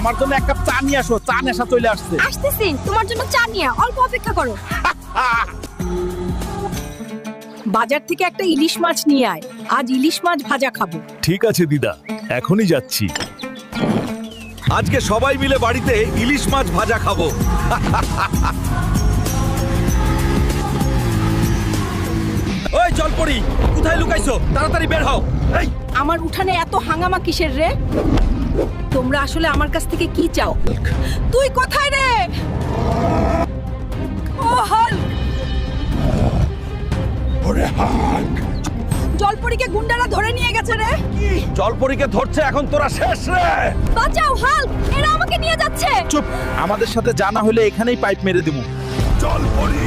আমার জন্য এক কাপ চা নিয়ে আসো, চা নেশা চলে আসছে। আসতেছি, তোমার জন্য চা নিয়ে অল্প অপেক্ষা করো। বাজার থেকে একটা ইলিশ মাছ নিয়ে আয়, আজ ইলিশ মাছ ভাজা খাবো। ঠিক আছে দিদা, এখনই যাচ্ছি। আজকে সবাই মিলে বাড়িতে ইলিশ মাছ ভাজা খাবো। ওই জলপরি, কোথায় লুকাইছো? তাড়াতাড়ি বের হও। এই আমার উঠানে এত হাঙ্গামা কিসের রে? তোমরা আসলে আমার কাছ থেকে কি চাও? তুই কোথায় রে? ও হাল্ক! ওরে হাল্ক! জলপরীকে গুন্ডারা ধরে নিয়ে গেছে রে। জলপরীকে ধরছে, এখন তোরা শেষ রে। বাঁচাও হাল্ক, এরা আমাকে নিয়ে যাচ্ছে। চুপ, আমাদের সাথে জানা হলে এখানেই পাইপ মেরে দিমু। জলপরি